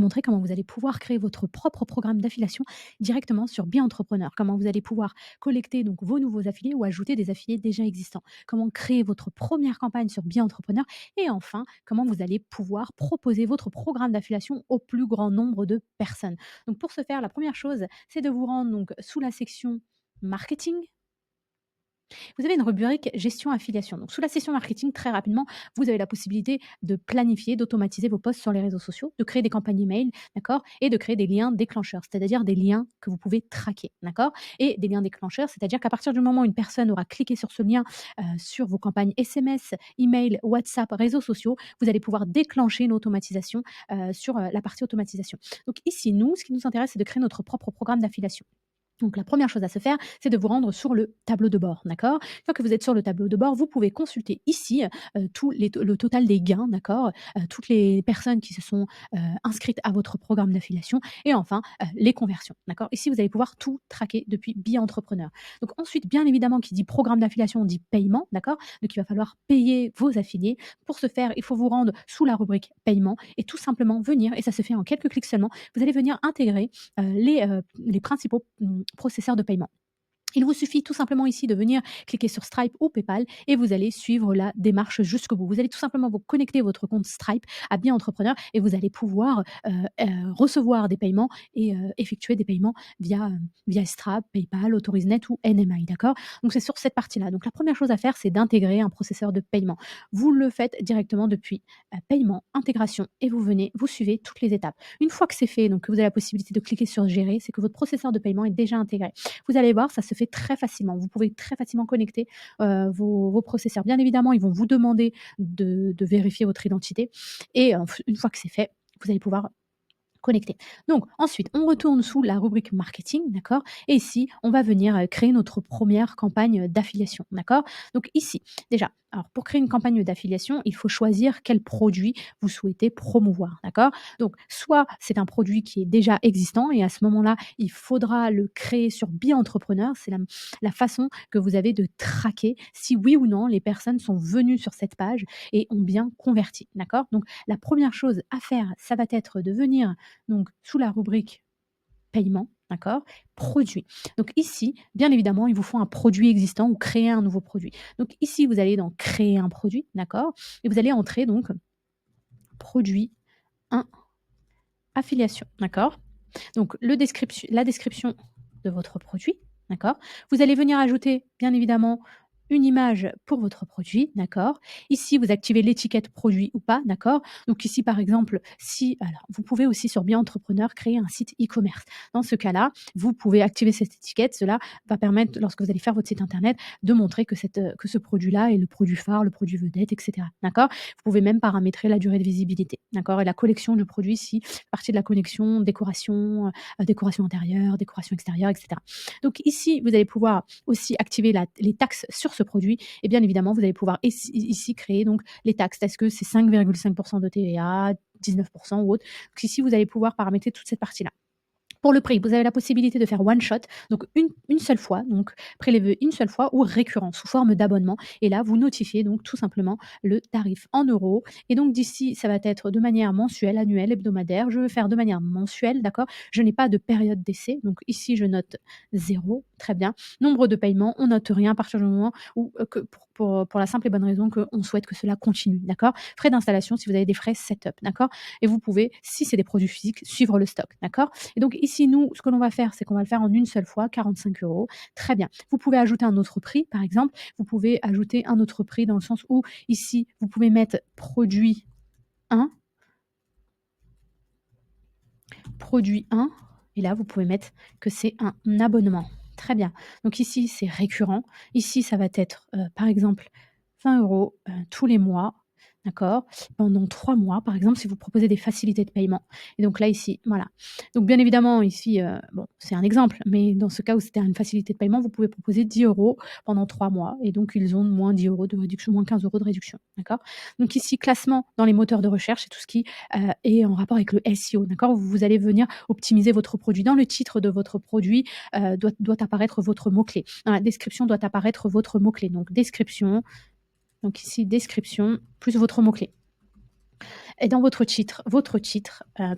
montrer comment vous allez pouvoir créer votre propre programme d'affiliation directement sur Bi-Entrepreneur. Comment vous allez pouvoir collecter donc vos nouveaux affiliés ou ajouter des affiliés déjà existants. Comment créer votre première campagne sur Bi-Entrepreneur et enfin, comment vous allez pouvoir proposer votre programme d'affiliation au plus grand nombre de personnes. Donc pour ce faire, la première chose, c'est de vous rendre donc sous la section marketing. Vous avez une rubrique gestion affiliation. Donc, sous la session marketing, très rapidement, vous avez la possibilité de planifier, d'automatiser vos posts sur les réseaux sociaux, de créer des campagnes email, d'accord, et de créer des liens déclencheurs, c'est-à-dire des liens que vous pouvez traquer, d'accord, et des liens déclencheurs, c'est-à-dire qu'à partir du moment où une personne aura cliqué sur ce lien sur vos campagnes SMS, email, WhatsApp, réseaux sociaux, vous allez pouvoir déclencher une automatisation sur la partie automatisation. Donc ici, nous, ce qui nous intéresse, c'est de créer notre propre programme d'affiliation. Donc la première chose à se faire, c'est de vous rendre sur le tableau de bord, d'accord? Une fois que vous êtes sur le tableau de bord, vous pouvez consulter ici, tous les le total des gains, d'accord? Toutes les personnes qui se sont, inscrites à votre programme d'affiliation et enfin, les conversions, d'accord? Ici, vous allez pouvoir tout traquer depuis Bi-Entrepreneur. Donc ensuite, bien évidemment, qui dit programme d'affiliation dit paiement, d'accord? Donc il va falloir payer vos affiliés. Pour ce faire, il faut vous rendre sous la rubrique paiement et tout simplement venir et ça se fait en quelques clics seulement, vous allez venir intégrer, les principaux, processeurs de paiement. Il vous suffit tout simplement ici de venir cliquer sur Stripe ou PayPal et vous allez suivre la démarche jusqu'au bout. Vous allez tout simplement vous connecter votre compte Stripe à Bien Entrepreneur et vous allez pouvoir recevoir des paiements et effectuer des paiements via Stripe, PayPal, AutorisNet ou NMI. D'accord? Donc c'est sur cette partie-là. Donc la première chose à faire, c'est d'intégrer un processeur de paiement. Vous le faites directement depuis paiement, intégration et vous venez, vous suivez toutes les étapes. Une fois que c'est fait, donc que vous avez la possibilité de cliquer sur Gérer, c'est que votre processeur de paiement est déjà intégré. Vous allez voir, ça se fait très facilement. Vous pouvez très facilement connecter vos processeurs. Bien évidemment, ils vont vous demander de vérifier votre identité et une fois que c'est fait, vous allez pouvoir connecter. Donc ensuite, on retourne sous la rubrique marketing, d'accord? Et ici, on va venir créer notre première campagne d'affiliation, d'accord? Donc ici, déjà, alors pour créer une campagne d'affiliation, il faut choisir quel produit vous souhaitez promouvoir, d'accord? Donc soit c'est un produit qui est déjà existant et à ce moment-là, il faudra le créer sur Bi-Entrepreneur. C'est la façon que vous avez de traquer si oui ou non les personnes sont venues sur cette page et ont bien converti, d'accord? Donc la première chose à faire, ça va être de venir donc sous la rubrique paiement, d'accord? Produit. Donc ici, bien évidemment, il vous faut un produit existant ou créer un nouveau produit. Donc ici, vous allez dans créer un produit, d'accord? Et vous allez entrer donc produit 1 affiliation, d'accord? Donc la description de votre produit, d'accord? Vous allez venir ajouter, bien évidemment, une image pour votre produit, d'accord? Ici, vous activez l'étiquette produit ou pas, d'accord? Donc ici, par exemple, si alors vous pouvez aussi sur Bien Entrepreneur créer un site e-commerce. Dans ce cas-là, vous pouvez activer cette étiquette. Cela va permettre, lorsque vous allez faire votre site internet, de montrer que ce produit-là est le produit phare, le produit vedette, et cetera, d'accord? Vous pouvez même paramétrer la durée de visibilité, d'accord? Et la collection du produit si partie de la connexion, décoration, décoration intérieure, décoration extérieure, et cetera. Donc ici, vous allez pouvoir aussi activer les taxes sur ce produit et bien évidemment, vous allez pouvoir ici créer donc les taxes. Est-ce que c'est 5,5 de TVA, 19 ou autre? Donc ici, vous allez pouvoir paramétrer toute cette partie-là. Pour le prix, vous avez la possibilité de faire one shot, donc une seule fois, donc prélever une seule fois ou récurrent sous forme d'abonnement et là, vous notifiez donc tout simplement le tarif en euros et donc d'ici, ça va être de manière mensuelle, annuelle, hebdomadaire. Je veux faire de manière mensuelle, d'accord? Je n'ai pas de période d'essai, donc ici, je note 0, très bien. Nombre de paiements, on note rien à partir du moment où, que pour la simple et bonne raison qu'on souhaite que cela continue, d'accord? Frais d'installation, si vous avez des frais setup, d'accord? Et vous pouvez, si c'est des produits physiques, suivre le stock, d'accord? Et donc ici, nous, ce que l'on va faire, c'est qu'on va le faire en une seule fois, 45 euros. Très bien. Vous pouvez ajouter un autre prix, par exemple. Vous pouvez ajouter un autre prix dans le sens où, ici, vous pouvez mettre produit 1, produit 1, et là, vous pouvez mettre que c'est un abonnement. Très bien. Donc ici, c'est récurrent. Ici, ça va être, par exemple, 20 euros tous les mois. D'accord? Pendant 3 mois, par exemple, si vous proposez des facilités de paiement. Et donc là, ici, voilà. Donc bien évidemment, ici, bon, c'est un exemple, mais dans ce cas où c'était une facilité de paiement, vous pouvez proposer 10 euros pendant 3 mois et donc ils ont moins 10 euros de réduction, moins 15 euros de réduction. D'accord? Donc ici, classement dans les moteurs de recherche, c'est tout ce qui est en rapport avec le SEO. D'accord? Vous allez venir optimiser votre produit. Dans le titre de votre produit, doit apparaître votre mot-clé. Dans la description doit apparaître votre mot-clé. Donc description, donc ici description plus votre mot-clé. Et dans votre titre,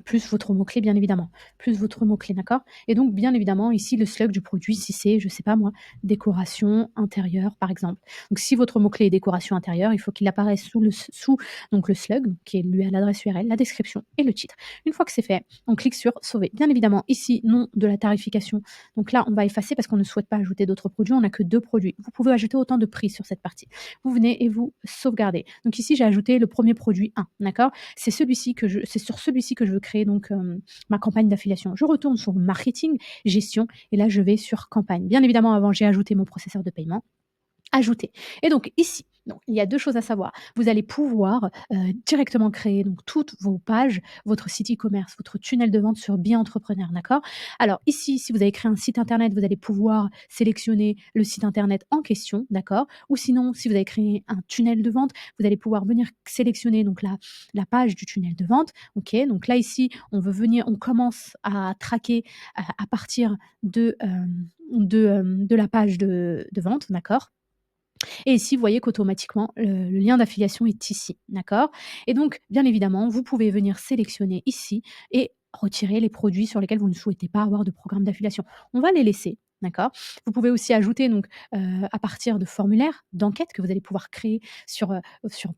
plus votre mot-clé bien évidemment, plus votre mot-clé, d'accord? Et donc bien évidemment ici le slug du produit si c'est, je sais pas moi, décoration intérieure par exemple. Donc si votre mot-clé est décoration intérieure, il faut qu'il apparaisse sous donc le slug, donc qui est lui à l'adresse URL, la description et le titre. Une fois que c'est fait, on clique sur sauver. Bien évidemment ici, nom de la tarification. Donc là, on va effacer parce qu'on ne souhaite pas ajouter d'autres produits, on n'a que 2 produits. Vous pouvez ajouter autant de prix sur cette partie. Vous venez et vous sauvegardez. Donc ici, j'ai ajouté le premier produit 1, d'accord? C'est sur celui-ci que je veux créer donc ma campagne d'affiliation. Je retourne sur marketing, gestion et là je vais sur campagne. Bien évidemment, avant j'ai ajouté mon processeur de paiement. Ajouter. Et donc ici, donc il y a 2 choses à savoir. Vous allez pouvoir, directement créer donc toutes vos pages, votre site e-commerce, votre tunnel de vente sur Bi-Entrepreneur, d'accord? Alors ici, si vous avez créé un site internet, vous allez pouvoir sélectionner le site internet en question, d'accord? Ou sinon, si vous avez créé un tunnel de vente, vous allez pouvoir venir sélectionner donc la page du tunnel de vente, OK? Donc là, ici, on commence à traquer à partir de la page de vente, d'accord? Et ici, vous voyez qu'automatiquement, le lien d'affiliation est ici, d'accord? Et donc, bien évidemment, vous pouvez venir sélectionner ici et retirer les produits sur lesquels vous ne souhaitez pas avoir de programme d'affiliation. On va les laisser, d'accord? Vous pouvez aussi ajouter donc, à partir de formulaires d'enquête que vous allez pouvoir créer sur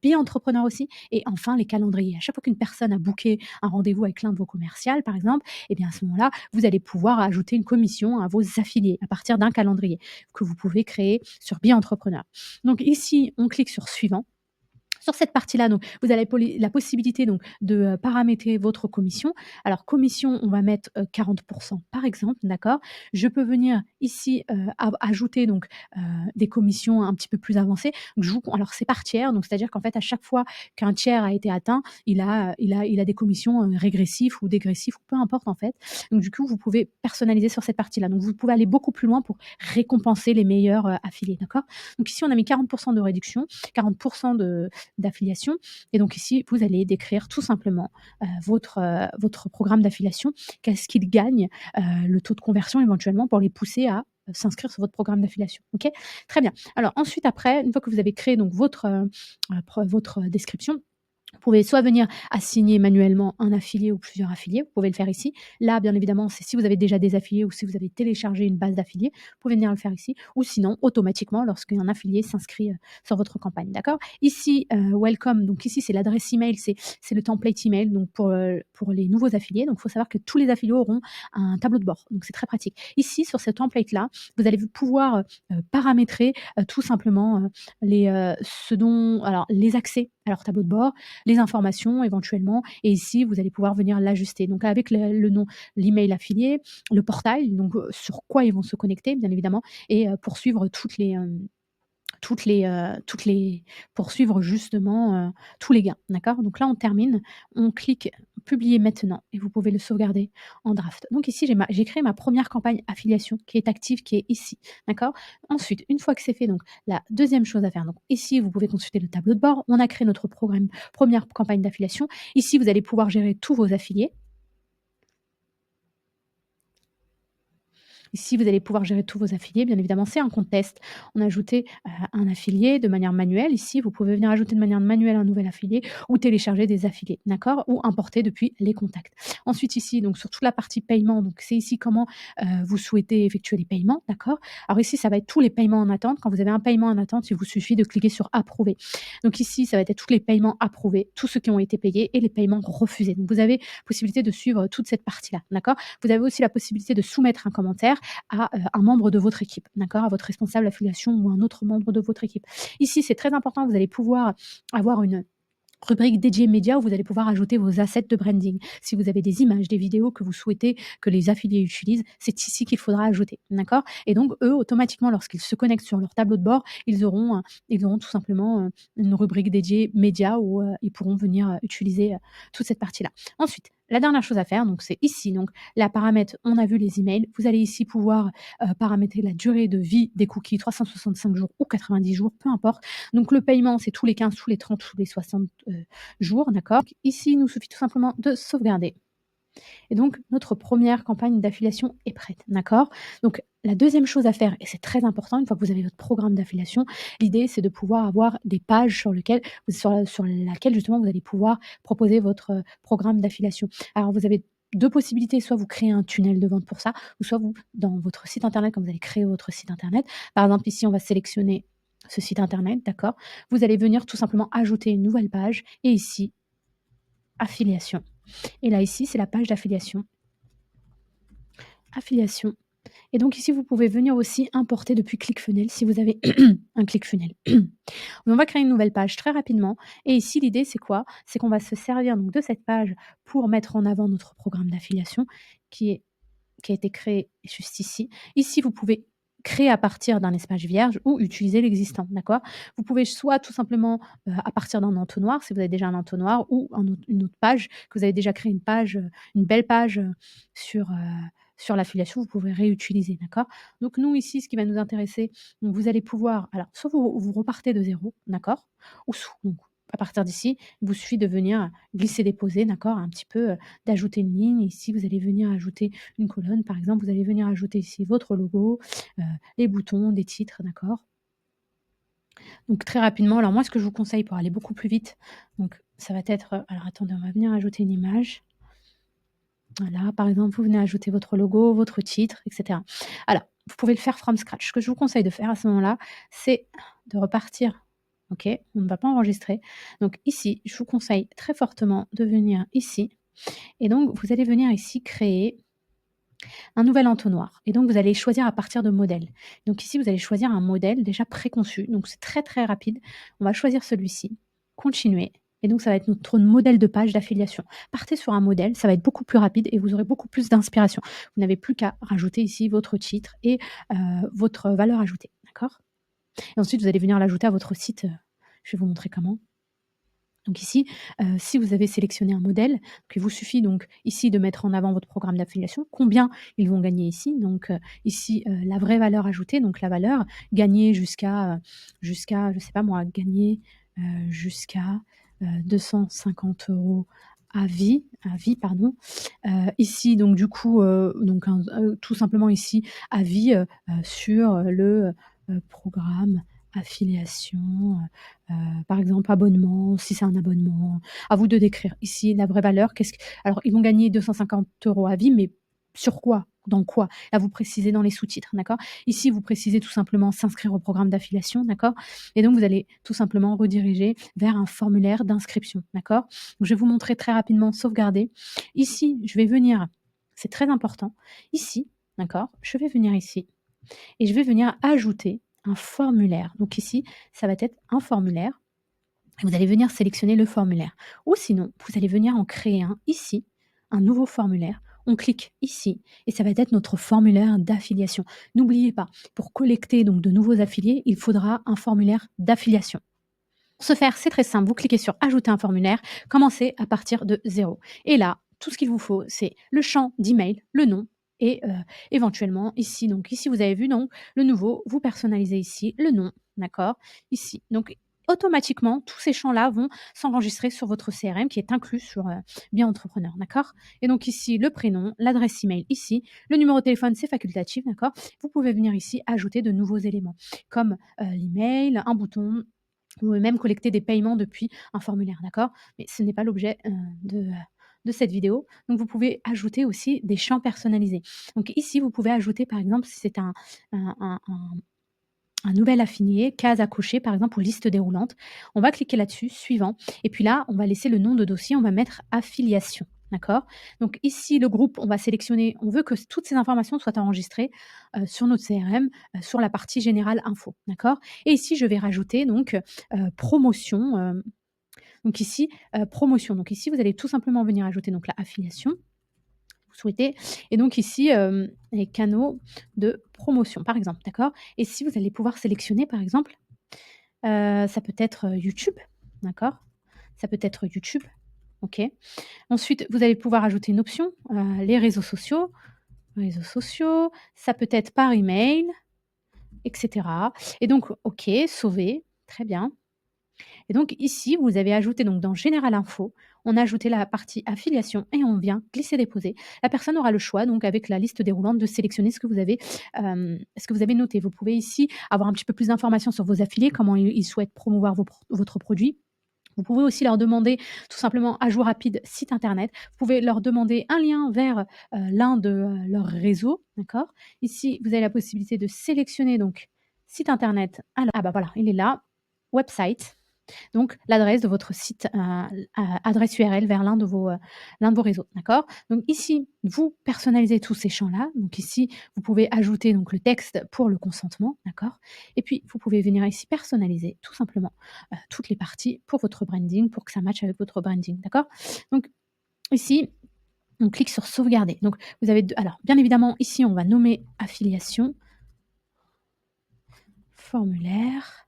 Bi-Entrepreneur aussi et enfin les calendriers. À chaque fois qu'une personne a booké un rendez-vous avec l'un de vos commerciales, par exemple, et bien, à ce moment-là, vous allez pouvoir ajouter une commission à vos affiliés à partir d'un calendrier que vous pouvez créer sur Bi-Entrepreneur. Donc ici, on clique sur suivant. Sur cette partie-là, donc, vous avez la possibilité donc de, paramétrer votre commission. Alors commission, on va mettre, 40 par exemple, d'accord? Je peux venir ici, ajouter donc, des commissions un petit peu plus avancées. Donc alors c'est par tiers, donc c'est-à-dire qu'en fait, à chaque fois qu'un tiers a été atteint, il a des commissions, régressives ou dégressives ou peu importe en fait. Donc du coup, vous pouvez personnaliser sur cette partie-là. Donc vous pouvez aller beaucoup plus loin pour récompenser les meilleurs, affiliés, d'accord? Donc ici, on a mis 40 de réduction, 40 d'affiliation. Et donc ici, vous allez décrire tout simplement votre programme d'affiliation, qu'est-ce qu'il gagne, le taux de conversion éventuellement pour les pousser à s'inscrire sur votre programme d'affiliation. OK? Très bien. Alors ensuite, après, une fois que vous avez créé donc votre description, vous pouvez soit venir assigner manuellement un affilié ou plusieurs affiliés, vous pouvez le faire ici. Là, bien évidemment, c'est si vous avez déjà des affiliés ou si vous avez téléchargé une base d'affiliés, vous pouvez venir le faire ici. Ou sinon, automatiquement, lorsqu'un affilié s'inscrit sur votre campagne. D'accord? Ici, welcome, donc ici, c'est l'adresse email, c'est le template email donc pour les nouveaux affiliés. Donc, il faut savoir que tous les affiliés auront un tableau de bord. Donc, c'est très pratique. Ici, sur ce template-là, vous allez pouvoir paramétrer tout simplement les accès à leur tableau de bord, les informations éventuellement et ici vous allez pouvoir venir l'ajuster. Donc avec le nom, l'email affilié, le portail, donc sur quoi ils vont se connecter bien évidemment et poursuivre toutes les poursuivre justement, tous les gains, d'accord? Donc là, on termine, on clique «Publier maintenant» et vous pouvez le sauvegarder en draft. Donc ici, j'ai créé ma première campagne affiliation qui est active, qui est ici, d'accord? Ensuite, une fois que c'est fait, donc la deuxième chose à faire, donc ici, vous pouvez consulter le tableau de bord. On a créé notre programme première campagne d'affiliation. Ici, vous allez pouvoir gérer tous vos affiliés. Ici, vous allez pouvoir gérer tous vos affiliés. Bien évidemment, c'est un compte test. On a ajouté, un affilié de manière manuelle. Ici, vous pouvez venir ajouter de manière manuelle un nouvel affilié ou télécharger des affiliés, d'accord? Ou importer depuis les contacts. Ensuite ici, donc sur toute la partie paiement, donc c'est ici comment, vous souhaitez effectuer les paiements, d'accord? Alors ici, ça va être tous les paiements en attente. Quand vous avez un paiement en attente, il vous suffit de cliquer sur «Approuver». Donc ici, ça va être tous les paiements approuvés, tous ceux qui ont été payés et les paiements refusés. Donc vous avez possibilité de suivre toute cette partie-là, d'accord? Vous avez aussi la possibilité de soumettre un commentaire à un membre de votre équipe, d'accord? À votre responsable affiliation ou un autre membre de votre équipe. Ici, c'est très important, vous allez pouvoir avoir une rubrique dédiée médias où vous allez pouvoir ajouter vos assets de branding. Si vous avez des images, des vidéos que vous souhaitez que les affiliés utilisent, c'est ici qu'il faudra ajouter, d'accord? Et donc eux, automatiquement, lorsqu'ils se connectent sur leur tableau de bord, ils auront tout simplement, une rubrique dédiée médias où, ils pourront venir, utiliser, toute cette partie-là. Ensuite, la dernière chose à faire, donc c'est ici, donc la paramètre, on a vu les emails. Vous allez ici pouvoir, paramétrer la durée de vie des cookies, 365 jours ou 90 jours, peu importe. Donc le paiement, c'est tous les 15, tous les 30, tous les 60 jours, d'accord? Ici, il nous suffit tout simplement de sauvegarder. Et donc notre première campagne d'affiliation est prête, d'accord? Donc La deuxième chose à faire, et c'est très important, une fois que vous avez votre programme d'affiliation, l'idée c'est de pouvoir avoir des pages sur laquelle justement vous allez pouvoir proposer votre, programme d'affiliation. Alors vous avez 2 possibilités, soit vous créez un tunnel de vente pour ça, ou soit vous dans votre site internet, quand vous allez créer votre site internet, par exemple ici on va sélectionner ce site internet, d'accord? Vous allez venir tout simplement ajouter une nouvelle page et ici affiliation, et là ici c'est la page d'affiliation, affiliation. Et donc ici, vous pouvez venir aussi importer depuis ClickFunnels si vous avez un ClickFunnels. On va créer une nouvelle page très rapidement et ici, l'idée, c'est quoi? C'est qu'on va se servir donc de cette page pour mettre en avant notre programme d'affiliation qui est qui a été créé juste ici. Ici, vous pouvez créer à partir d'un espace vierge ou utiliser l'existant, d'accord? Vous pouvez soit tout simplement, à partir d'un entonnoir, si vous avez déjà un entonnoir ou une autre page, que vous avez déjà créé une page, une belle page, sur l'affiliation, vous pouvez réutiliser, d'accord? Donc nous ici, ce qui va nous intéresser, donc vous allez pouvoir alors soit vous repartez de zéro, d'accord? Ou donc à partir d'ici, il vous suffit de venir glisser-déposer, d'accord? Un petit peu, d'ajouter une ligne. Ici, vous allez venir ajouter une colonne, par exemple, vous allez venir ajouter ici votre logo, heu, les boutons, des titres, d'accord? Donc très rapidement, alors moi, ce que je vous conseille pour aller beaucoup plus vite, donc ça va être, alors attendez, on va venir ajouter une image. Voilà, par exemple, vous venez ajouter votre logo, votre titre, et cetera. Alors, vous pouvez le faire from scratch. Ce que je vous conseille de faire à ce moment-là, c'est de repartir. OK? On ne va pas enregistrer. Donc ici, je vous conseille très fortement de venir ici et donc vous allez venir ici créer un nouvel entonnoir et donc vous allez choisir à partir de modèles. Donc ici, vous allez choisir un modèle déjà préconçu, donc c'est très, très rapide. On va choisir celui-ci, continuer et donc ça va être notre modèle de page d'affiliation. Partez sur un modèle, ça va être beaucoup plus rapide et vous aurez beaucoup plus d'inspiration. Vous n'avez plus qu'à rajouter ici votre titre et votre valeur ajoutée, d'accord? Et ensuite, vous allez venir l'ajouter à votre site, je vais vous montrer comment. Donc ici, si vous avez sélectionné un modèle, il vous suffit donc ici de mettre en avant votre programme d'affiliation, combien ils vont gagner ici. Donc, ici, la vraie valeur ajoutée, donc la valeur, gagner jusqu'à je sais pas moi, gagner, jusqu'à, 250 € à vie pardon. Ici donc du coup, donc tout simplement ici à vie, sur le, programme affiliation, par exemple, abonnement, si c'est un abonnement, à vous de décrire. Ici, la vraie valeur, qu'est-ce que alors ils vont gagner 250 € à vie, mais sur quoi? Dans quoi? Là, vous précisez dans les sous-titres, d'accord? Ici, vous précisez tout simplement s'inscrire au programme d'affiliation, d'accord? Et donc vous allez tout simplement rediriger vers un formulaire d'inscription, d'accord? Donc je vais vous montrer très rapidement sauvegarder. Ici, je vais venir c'est très important. Ici, d'accord? Je vais venir ici et je vais venir ajouter un formulaire. Donc ici, ça va être un formulaire et vous allez venir sélectionner le formulaire. Ou sinon, vous allez venir en créer un ici, un nouveau formulaire. On clique ici et ça va être notre formulaire d'affiliation. N'oubliez pas, pour collecter donc de nouveaux affiliés, il faudra un formulaire d'affiliation. Pour ce faire, c'est très simple. Vous cliquez sur ajouter un formulaire, commencez à partir de zéro. Et là, tout ce qu'il vous faut, c'est le champ d'email, le nom et éventuellement ici. Donc ici, vous avez vu donc le nouveau, vous personnalisez ici le nom, d'accord? Ici. Donc automatiquement, tous ces champs-là vont s'enregistrer sur votre CRM qui est inclus sur Bien Entrepreneur, d'accord? Et donc ici, le prénom, l'adresse email ici, le numéro de téléphone, c'est facultatif, d'accord? Vous pouvez venir ici ajouter de nouveaux éléments comme l'email, un bouton, vous pouvez même collecter des paiements depuis un formulaire, d'accord? Mais ce n'est pas l'objet, de cette vidéo. Donc vous pouvez ajouter aussi des champs personnalisés. Donc ici, vous pouvez ajouter par exemple si c'est un nouvel affilié, case à cocher par exemple ou liste déroulante. On va cliquer là-dessus, suivant et puis là, on va laisser le nom de dossier, on va mettre affiliation, d'accord? Donc ici, le groupe, on va sélectionner on veut que toutes ces informations soient enregistrées, sur notre CRM, sur la partie générale info, d'accord? Et ici, je vais rajouter donc, promotion, donc ici, promotion. Donc ici, vous allez tout simplement venir ajouter donc la affiliation, vous souhaitez et donc ici, les canaux de promotion, par exemple, d'accord? Et si vous allez pouvoir sélectionner, par exemple, ça peut être, YouTube, d'accord? Ça peut être YouTube, OK. Ensuite, vous allez pouvoir ajouter une option, les réseaux sociaux, ça peut être par email et cetera et donc OK, sauver, très bien. Et donc ici, vous avez ajouté donc dans Général info, on a ajouté la partie affiliation et on vient glisser-déposer. La personne aura le choix donc avec la liste déroulante de sélectionner ce que vous avez noté. Vous pouvez ici avoir un petit peu plus d'informations sur vos affiliés, comment ils souhaitent promouvoir votre produit. Vous pouvez aussi leur demander tout simplement ajout rapide site internet. Vous pouvez leur demander un lien vers, l'un de, leurs réseaux, d'accord? Ici, vous avez la possibilité de sélectionner donc site internet. Alors ah bah voilà, il est là, website. Donc l'adresse de votre site, adresse URL vers l'un de vos réseaux, d'accord? Donc ici, vous personnalisez tous ces champs-là. Donc ici, vous pouvez ajouter donc le texte pour le consentement, d'accord? Et puis vous pouvez venir ici personnaliser tout simplement, toutes les parties pour votre branding, pour que ça matche avec votre branding, d'accord? Donc ici, on clique sur sauvegarder. Donc vous avez 2 alors bien évidemment ici, on va nommer affiliation, formulaire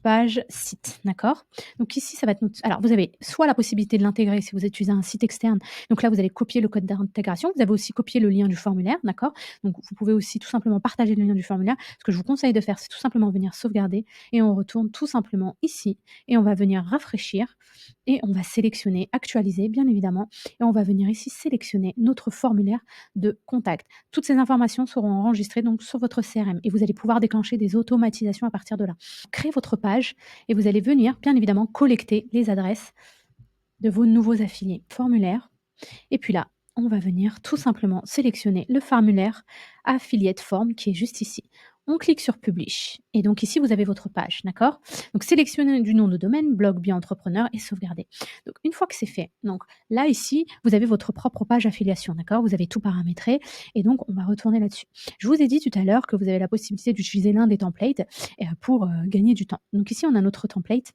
page site, d'accord? Donc ici, ça va être notre alors vous avez soit la possibilité de l'intégrer si vous utilisez un site externe, donc là, vous allez copier le code d'intégration. Vous avez aussi copié le lien du formulaire, d'accord? Donc vous pouvez aussi tout simplement partager le lien du formulaire. Ce que je vous conseille de faire, c'est tout simplement venir sauvegarder et on retourne tout simplement ici et on va venir rafraîchir et on va sélectionner actualiser, bien évidemment et on va venir ici sélectionner notre formulaire de contact. Toutes ces informations seront enregistrées donc sur votre CRM et vous allez pouvoir déclencher des automatisations à partir de là. Créez votre page et vous allez venir, bien évidemment, collecter les adresses de vos nouveaux affiliés. Formulaire et puis là, on va venir tout simplement sélectionner le formulaire affiliate form qui est juste ici. On clique sur Publish et donc ici, vous avez votre page, d'accord? Donc sélectionnez du nom de domaine, blog bien entrepreneur et sauvegarder. Donc une fois que c'est fait, donc là ici, vous avez votre propre page affiliation, d'accord? Vous avez tout paramétré et donc on va retourner là-dessus. Je vous ai dit tout à l'heure que vous avez la possibilité d'utiliser l'un des templates, pour, gagner du temps. Donc ici, on a notre template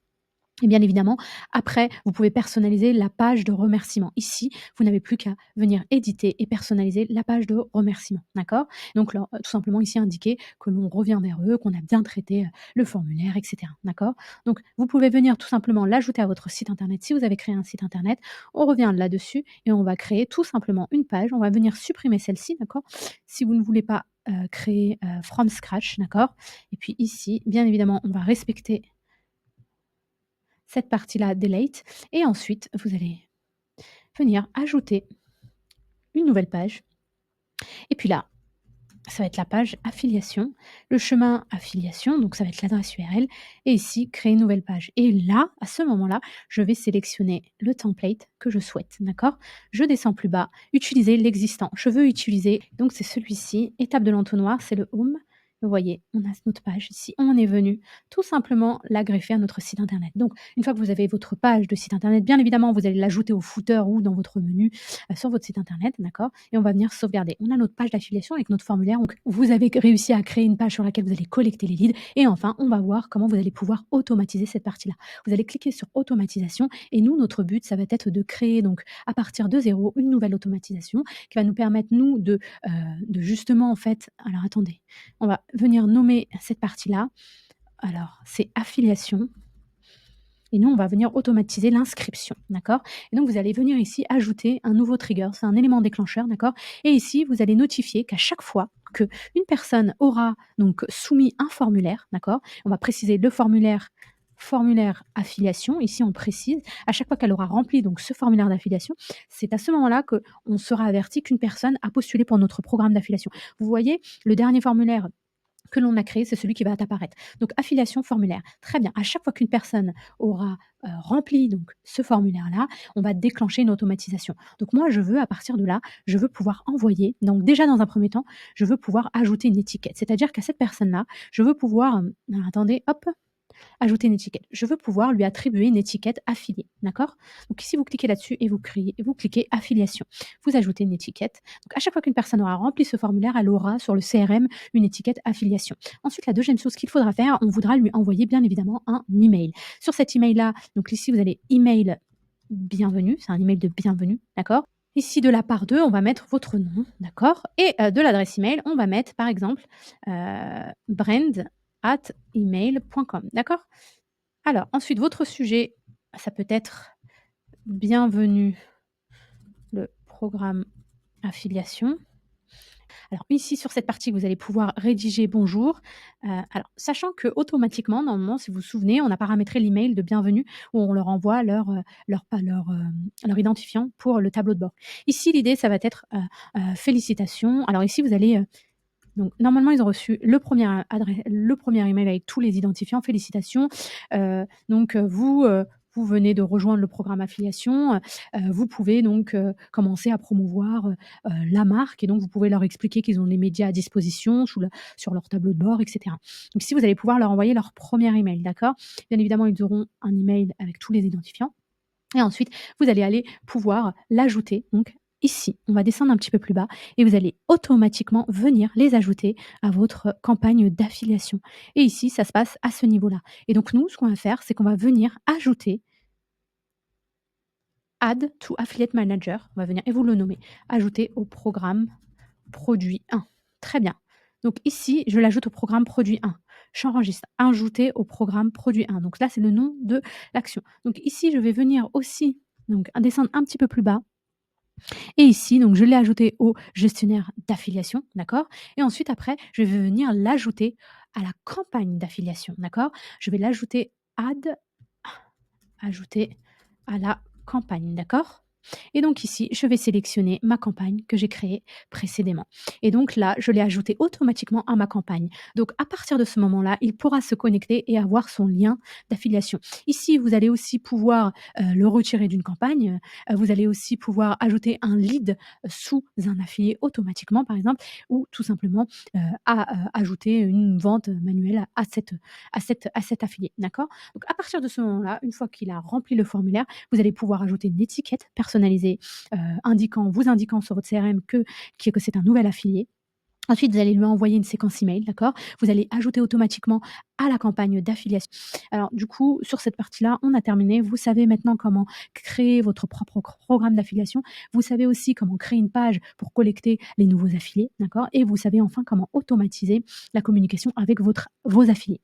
et bien évidemment, après, vous pouvez personnaliser la page de remerciement. Ici, vous n'avez plus qu'à venir éditer et personnaliser la page de remerciement, d'accord? Donc là, tout simplement ici indiquer que l'on revient vers eux, qu'on a bien traité, le formulaire et cetera, d'accord? Donc vous pouvez venir tout simplement l'ajouter à votre site internet si vous avez créé un site internet. On revient là-dessus et on va créer tout simplement une page. On va venir supprimer celle-ci, d'accord? Si vous ne voulez pas, créer, from scratch, d'accord? Et puis ici, bien évidemment, on va respecter cette partie-là delete et ensuite vous allez venir ajouter une nouvelle page et puis là, ça va être la page affiliation, le chemin affiliation, donc ça va être l'adresse URL et ici créer une nouvelle page et là, à ce moment-là, je vais sélectionner le template que je souhaite, d'accord? Je descends plus bas, utiliser l'existant. Je veux utiliser donc c'est celui-ci, étape de l'entonnoir, c'est le home. Vous voyez, on a notre page ici. On est venu tout simplement la greffer à notre site internet. Donc, une fois que vous avez votre page de site internet, bien évidemment, vous allez l'ajouter au footer ou dans votre menu sur votre site internet, d'accord? Et on va venir sauvegarder. On a notre page d'affiliation avec notre formulaire. Donc, vous avez réussi à créer une page sur laquelle vous allez collecter les leads. Et enfin, on va voir comment vous allez pouvoir automatiser cette partie-là. Vous allez cliquer sur automatisation et nous, notre but, ça va être de créer donc à partir de zéro une nouvelle automatisation qui va nous permettre, nous, de justement, en fait, alors attendez, on va venir nommer cette partie-là. Alors, c'est affiliation. Et nous, on va venir automatiser l'inscription, d'accord? Et donc, vous allez venir ici ajouter un nouveau trigger, c'est un élément déclencheur, d'accord? Et ici, vous allez notifier qu'à chaque fois qu'une personne aura donc soumis un formulaire, d'accord? On va préciser le formulaire affiliation. Ici, on précise à chaque fois qu'elle aura rempli donc ce formulaire d'affiliation, c'est à ce moment-là qu'on sera averti qu'une personne a postulé pour notre programme d'affiliation. Vous voyez, le dernier formulaire que l'on a créé, c'est celui qui va apparaître. Donc affiliation formulaire. Très bien. À chaque fois qu'une personne aura, rempli donc ce formulaire-là, on va déclencher une automatisation. Donc moi, je veux à partir de là, je veux pouvoir envoyer donc déjà dans un premier temps, je veux pouvoir ajouter une étiquette. C'est-à-dire qu'à cette personne-là, je veux pouvoir, alors attendez, hop, ajouter une étiquette. Je veux pouvoir lui attribuer une étiquette affiliée, d'accord? Donc ici, vous cliquez là-dessus et vous cliquez affiliation. Vous ajoutez une étiquette. Donc à chaque fois qu'une personne aura rempli ce formulaire, elle aura sur le CRM une étiquette affiliation. Ensuite, la deuxième chose qu'il faudra faire, on voudra lui envoyer bien évidemment un email. Sur cet email-là, donc ici, vous allez email bienvenue, c'est un email de bienvenue, d'accord? Ici, de la part d'eux, on va mettre votre nom, d'accord? Et de l'adresse email, on va mettre par exemple brand@email.com, d'accord? Alors, ensuite, votre sujet, ça peut être bienvenue le programme affiliation. Alors ici, sur cette partie, vous allez pouvoir rédiger «Bonjour». Alors sachant que automatiquement, normalement, si vous vous souvenez, on a paramétré l'email de bienvenue où on leur envoie leur identifiant pour le tableau de bord. Ici, l'idée, ça va être, «Félicitations». Alors ici, vous allez, donc normalement, ils ont reçu le premier email avec tous les identifiants. Félicitations, vous venez de rejoindre le programme affiliation, vous pouvez donc, commencer à promouvoir, la marque et donc vous pouvez leur expliquer qu'ils ont les médias à disposition sur leur tableau de bord et cetera. Donc ici, vous allez pouvoir leur envoyer leur premier email, d'accord? Bien évidemment, ils auront un email avec tous les identifiants et ensuite, vous allez aller pouvoir l'ajouter, donc ici. On va descendre un petit peu plus bas et vous allez automatiquement venir les ajouter à votre campagne d'affiliation et ici, ça se passe à ce niveau-là et donc nous, ce qu'on va faire, c'est qu'on va venir ajouter «Add to affiliate manager», on va venir et vous le nommer, ajouter au programme produit 1. Très bien. Donc ici, je l'ajoute au programme produit 1. J'enregistre, ajouter au programme produit 1. Donc là, c'est le nom de l'action. Donc ici, je vais venir aussi donc descendre un petit peu plus bas et ici, donc je l'ai ajouté au gestionnaire d'affiliation, d'accord? Et ensuite après, je vais venir l'ajouter à la campagne d'affiliation, d'accord? Je vais l'ajouter add ajouter à la campagne, d'accord? Et donc ici, je vais sélectionner ma campagne que j'ai créée précédemment. Et donc là, je l'ai ajouté automatiquement à ma campagne. Donc à partir de ce moment-là, il pourra se connecter et avoir son lien d'affiliation. Ici, vous allez aussi pouvoir le retirer d'une campagne. Vous allez aussi pouvoir ajouter un lead sous un affilié automatiquement, par exemple, ou tout simplement ajouter une vente manuelle à cet affilié. D'accord? Donc à partir de ce moment-là, une fois qu'il a rempli le formulaire, vous allez pouvoir ajouter une étiquette personnalisée, indiquant sur votre CRM que c'est un nouvel affilié. Ensuite, vous allez lui envoyer une séquence email, d'accord? Vous allez ajouter automatiquement à la campagne d'affiliation. Alors du coup, sur cette partie-là, on a terminé. Vous savez maintenant comment créer votre propre programme d'affiliation. Vous savez aussi comment créer une page pour collecter les nouveaux affiliés, d'accord? Et vous savez enfin comment automatiser la communication avec vos affiliés.